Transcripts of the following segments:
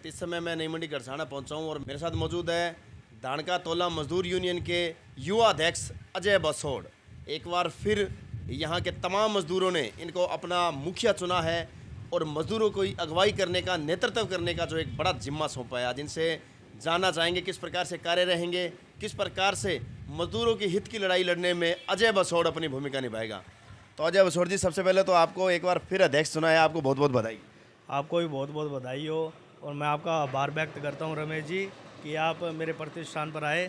वक्त इस समय मैं नई मंडी गरसाना पहुंचा हूं और मेरे साथ मौजूद है धानका तोला मजदूर यूनियन के युवा अध्यक्ष अजय बसोड़। एक बार फिर यहां के तमाम मजदूरों ने इनको अपना मुखिया चुना है और मजदूरों को अगुवाई करने का, नेतृत्व करने का जो एक बड़ा जिम्मा सौंपा है। आज इनसे जानना चाहेंगे किस प्रकार से कार्य रहेंगे, किस प्रकार से मजदूरों के हित की लड़ाई लड़ने में अजय बसोड़ अपनी भूमिका निभाएगा। तो अजय बसोड़ जी, सबसे पहले तो आपको एक बार फिर अध्यक्ष चुना है, आपको बहुत बहुत बधाई। आपको भी बहुत बहुत बधाई हो और मैं आपका आभार व्यक्त करता हूं रमेश जी कि आप मेरे प्रतिष्ठान पर आए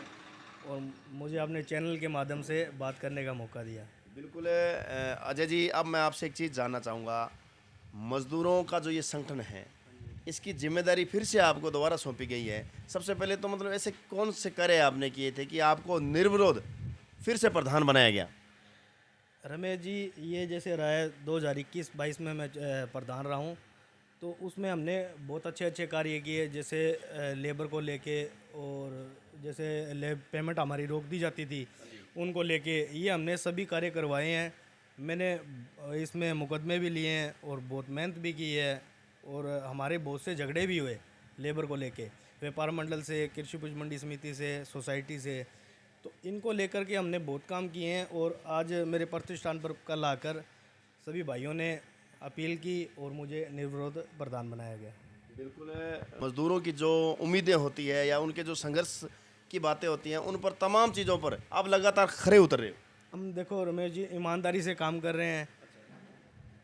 और मुझे अपने चैनल के माध्यम से बात करने का मौका दिया। बिल्कुल अजय जी, अब मैं आपसे एक चीज़ जानना चाहूँगा। मजदूरों का जो ये संगठन है, इसकी जिम्मेदारी फिर से आपको दोबारा सौंपी गई है। सबसे पहले तो मतलब ऐसे कौन से कार्य आपने किए थे कि आपको निर्विरोध फिर से प्रधान बनाया गया? रमेश जी, ये जैसे रहा है 2021-22 में मैं प्रधान रहा हूँ, तो उसमें हमने बहुत अच्छे अच्छे कार्य किए। जैसे लेबर को लेके और जैसे पेमेंट हमारी रोक दी जाती थी, उनको लेके ये हमने सभी कार्य करवाए हैं। मैंने इसमें मुकदमे भी लिए हैं और बहुत मेहनत भी की है और हमारे बहुत से झगड़े भी हुए लेबर को लेके, व्यापार मंडल से, कृषि उपज मंडी समिति से, सोसाइटी से। तो इनको लेकर के हमने बहुत काम किए हैं और आज मेरे प्रतिष्ठान पर कल आकर सभी भाइयों ने अपील की और मुझे निर्विरोध प्रधान बनाया गया। बिल्कुल मजदूरों की जो उम्मीदें होती है या उनके जो संघर्ष की बातें होती हैं, उन पर तमाम चीज़ों पर आप लगातार खरे उतर रहे हो। हम देखो रमेश जी, ईमानदारी से काम कर रहे हैं।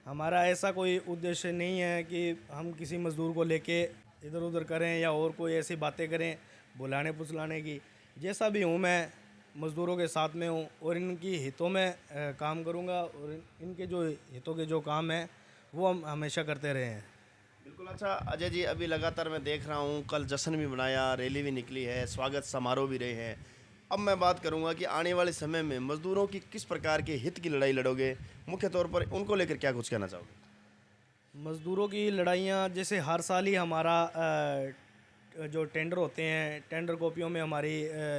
हमारा ऐसा कोई उद्देश्य नहीं है कि हम किसी मज़दूर को लेके इधर उधर करें या और कोई ऐसी बातें करें बुलाने पुसलाने की। जैसा भी हूँ, मैं मज़दूरों के साथ में हूँ और इनकी हितों में काम करूँगा और इनके जो हितों के जो काम हैं वो हम हमेशा करते रहे हैं। बिल्कुल। अच्छा अजय जी, अभी लगातार मैं देख रहा हूँ, कल जश्न भी मनाया, रैली भी निकली है, स्वागत समारोह भी रहे हैं। अब मैं बात करूँगा कि आने वाले समय में मजदूरों की किस प्रकार के हित की लड़ाई लड़ोगे, मुख्य तौर पर उनको लेकर क्या कुछ कहना चाहोगे? मज़दूरों की लड़ाइयाँ जैसे हर साल ही हमारा जो टेंडर होते हैं, टेंडर कॉपियों में हमारी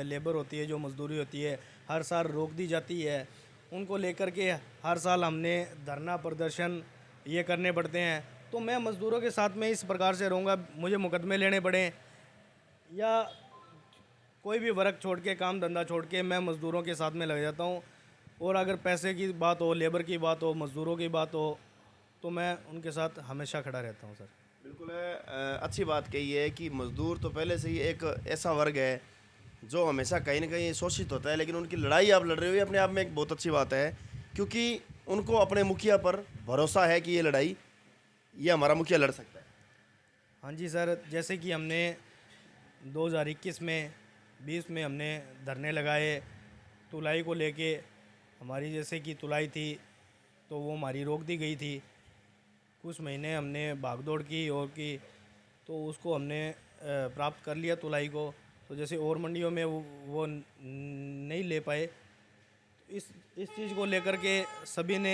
लेबर होती है, जो मजदूरी होती है, हर साल रोक दी जाती है। उनको लेकर के हर साल हमने धरना प्रदर्शन ये करने पड़ते हैं। तो मैं मज़दूरों के साथ में इस प्रकार से रहूँगा, मुझे मुकदमे लेने पड़ें या कोई भी वर्क छोड़ के, काम धंधा छोड़ के मैं मज़दूरों के साथ में लग जाता हूँ। और अगर पैसे की बात हो, लेबर की बात हो, मज़दूरों की बात हो, तो मैं उनके साथ हमेशा खड़ा रहता हूँ सर। बिल्कुल अच्छी बात कही है कि मजदूर तो पहले से ही एक ऐसा वर्ग है जो हमेशा कहीं ना कहीं शोषित होता है, लेकिन उनकी लड़ाई आप लड़ रहे हो, ये अपने आप में एक बहुत अच्छी बात है। क्योंकि उनको अपने मुखिया पर भरोसा है कि ये लड़ाई ये हमारा मुखिया लड़ सकता है। हाँ जी सर, जैसे कि हमने 2021 में 20 में हमने धरने लगाए तुलाई को लेके। हमारी जैसे कि तुलाई थी तो वो हमारी रोक दी गई थी। कुछ महीने हमने भागदौड़ की और की, तो उसको हमने प्राप्त कर लिया तुलाई को। तो जैसे और मंडियों में वो नहीं ले पाए। इस चीज़ को लेकर के सभी ने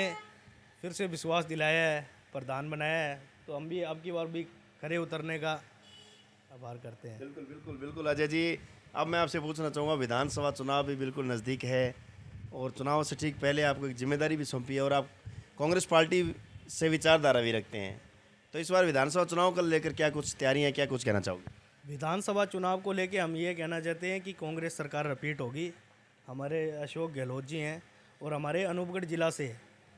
फिर से विश्वास दिलाया है, प्रधान बनाया है। तो हम भी अब की बार भी खरे उतरने का आभार करते हैं। बिल्कुल बिल्कुल बिल्कुल अजय जी, अब मैं आपसे पूछना चाहूँगा, विधानसभा चुनाव भी बिल्कुल नज़दीक है और चुनाव से ठीक पहले आपको एक जिम्मेदारी भी सौंपी है और आप कांग्रेस पार्टी से विचारधारा भी रखते हैं। तो इस बार विधानसभा चुनाव को लेकर क्या कुछ तैयारियां, क्या कुछ कहना चाहोगे? विधानसभा चुनाव को लेके हम ये कहना चाहते हैं कि कांग्रेस सरकार रिपीट होगी। हमारे अशोक गहलोत जी हैं और हमारे अनूपगढ़ ज़िला से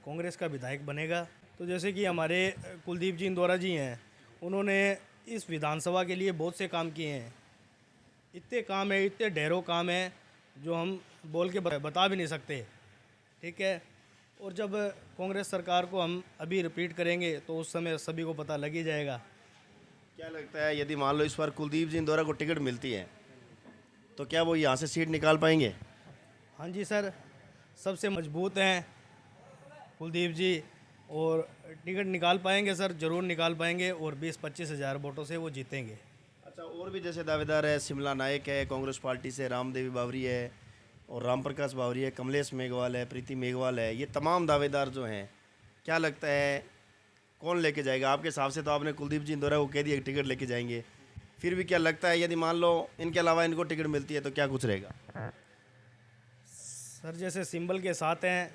कांग्रेस का विधायक बनेगा। तो जैसे कि हमारे कुलदीप जी इंदौरा जी हैं, उन्होंने इस विधानसभा के लिए बहुत से काम किए हैं। इतने काम है, इतने ढेरों काम है जो हम बोल के बता भी नहीं सकते। ठीक है। और जब कांग्रेस सरकार को हम अभी रिपीट करेंगे तो उस समय सभी को पता लग ही जाएगा। क्या लगता है, यदि मान लो इस बार कुलदीप जी इंदौरा को टिकट मिलती है तो क्या वो यहाँ से सीट निकाल पाएंगे? हाँ जी सर, सबसे मजबूत हैं कुलदीप जी और टिकट निकाल पाएंगे सर, ज़रूर निकाल पाएंगे और 20-25 हज़ार वोटों से वो जीतेंगे। अच्छा, और भी जैसे दावेदार है, शिमला नायक है कांग्रेस पार्टी से, रामदेवी बावरी है और राम प्रकाश बावरी है, कमलेश मेघवाल है, प्रीति मेघवाल है, ये तमाम दावेदार जो हैं, क्या लगता है कौन लेके जाएगा? आपके हिसाब से तो आपने कुलदीप जी इंदौरा को कह दिया कि टिकट लेके जाएंगे, फिर भी क्या लगता है यदि मान लो इनके अलावा इनको टिकट मिलती है तो क्या कुछ रहेगा? सर जैसे सिंबल के साथ हैं,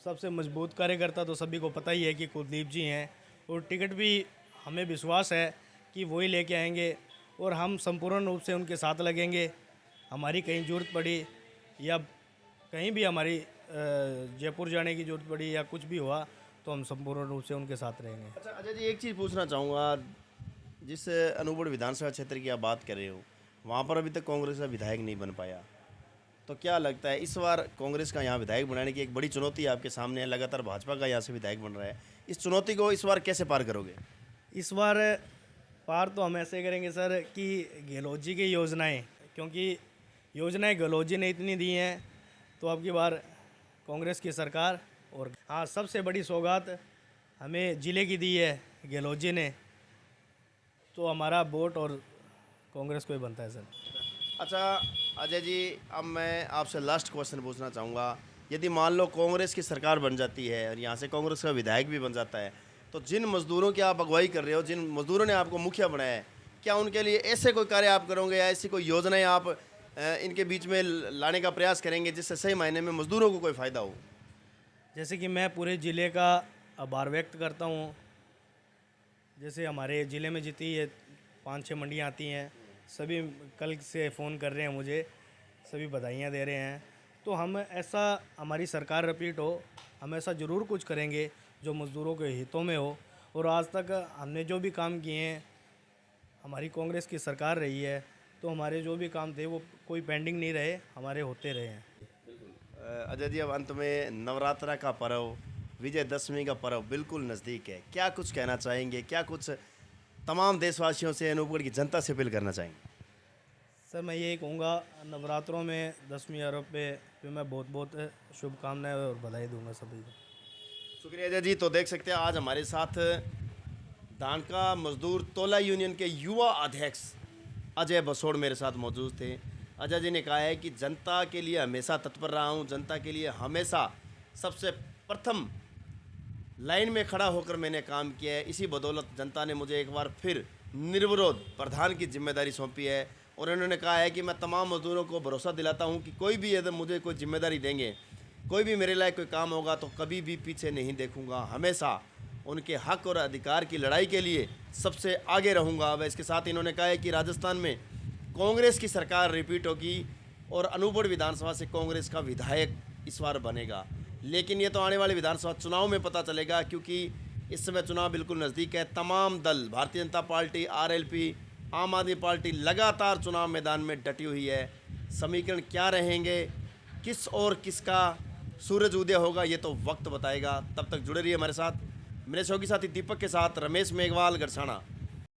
सबसे मजबूत कार्यकर्ता तो सभी को पता ही है कि कुलदीप जी हैं और टिकट भी हमें विश्वास है कि वही लेके आएंगे और हम संपूर्ण रूप से उनके साथ लगेंगे। हमारी कहीं ज़रूरत पड़ी या कहीं भी हमारी जयपुर जाने की ज़रूरत पड़ी या कुछ भी हुआ तो हम संपूर्ण रूप से उनके साथ रहेंगे। अच्छा अजय जी, एक चीज़ पूछना चाहूँगा, जिस अनूपगढ़ विधानसभा क्षेत्र की आप बात कर रहे हो, वहाँ पर अभी तक कांग्रेस का विधायक नहीं बन पाया, तो क्या लगता है इस बार कांग्रेस का यहाँ विधायक बनाने की एक बड़ी चुनौती आपके सामने है, लगातार भाजपा का यहाँ से विधायक बन रहा है, इस चुनौती को इस बार कैसे पार करोगे? इस बार पार तो हम ऐसे करेंगे सर कि गहलोत जी की योजनाएं, क्योंकि योजनाएं गहलोत जी ने इतनी दी हैं तो अब की बार कांग्रेस की सरकार। और हाँ, सबसे बड़ी सौगात हमें ज़िले की दी है गहलोत जी ने, तो हमारा वोट और कांग्रेस को ही बनता है सर। अच्छा अजय जी, अब मैं आपसे लास्ट क्वेश्चन पूछना चाहूँगा, यदि मान लो कांग्रेस की सरकार बन जाती है और यहाँ से कांग्रेस का विधायक भी बन जाता है, तो जिन मजदूरों की आप अगुवाई कर रहे हो, जिन मजदूरों ने आपको मुखिया बनाया है, क्या उनके लिए ऐसे कोई कार्य आप करोगे या ऐसी कोई योजनाएं आप इनके बीच में लाने का प्रयास करेंगे जिससे सही मायने में मजदूरों को कोई फ़ायदा हो? जैसे कि मैं पूरे ज़िले का आभार व्यक्त करता हूँ। जैसे हमारे ज़िले में जितनी ये 5-6 मंडियाँ आती हैं, सभी कल से फ़ोन कर रहे हैं मुझे, सभी बधाइयाँ दे रहे हैं। तो हम ऐसा, हमारी सरकार रिपीट हो, हम ऐसा ज़रूर कुछ करेंगे जो मज़दूरों के हितों में हो। और आज तक हमने जो भी काम किए हैं, हमारी कांग्रेस की सरकार रही है तो हमारे जो भी काम थे वो कोई पेंडिंग नहीं रहे, हमारे होते रहे हैं। अजय जी, अब अंत में नवरात्रा का पर्व, विजयदशमी का पर्व बिल्कुल नज़दीक है, क्या कुछ कहना चाहेंगे, क्या कुछ तमाम देशवासियों से, अनूपगढ़ की जनता से अपील करना चाहेंगे? सर मैं यही कहूँगा, नवरात्रों में 10वीं अरब पे मैं बहुत बहुत शुभकामनाएं और बधाई दूंगा सभी को। शुक्रिया अजय जी। तो देख सकते हैं आज हमारे साथ दानका मजदूर तोला यूनियन के युवा अध्यक्ष अजय बसोड़ मेरे साथ मौजूद थे। अजय जी ने कहा है कि जनता के लिए हमेशा तत्पर रहा हूँ, जनता के लिए हमेशा सबसे प्रथम लाइन में खड़ा होकर मैंने काम किया है, इसी बदौलत जनता ने मुझे एक बार फिर निर्विरोध प्रधान की जिम्मेदारी सौंपी है। और उन्होंने कहा है कि मैं तमाम मजदूरों को भरोसा दिलाता हूं कि कोई भी यदि मुझे कोई जिम्मेदारी देंगे, कोई भी मेरे लायक कोई काम होगा तो कभी भी पीछे नहीं देखूंगा, हमेशा उनके हक और अधिकार की लड़ाई के लिए सबसे आगे रहूंगा। अब इसके साथ इन्होंने कहा है कि राजस्थान में कांग्रेस की सरकार रिपीट होगी और अनूपगढ़ विधानसभा से कांग्रेस का विधायक इस बार बनेगा। लेकिन ये तो आने वाले विधानसभा चुनाव में पता चलेगा, क्योंकि इस समय चुनाव बिल्कुल नज़दीक है। तमाम दल, भारतीय जनता पार्टी, आरएलपी, आम आदमी पार्टी लगातार चुनाव मैदान में डटी हुई है। समीकरण क्या रहेंगे, किस और किसका सूरज उदय होगा, ये तो वक्त बताएगा। तब तक जुड़े रहिए हमारे साथ। मेरे सहयोगी साथी दीपक के साथ रमेश मेघवाल, गरसाना।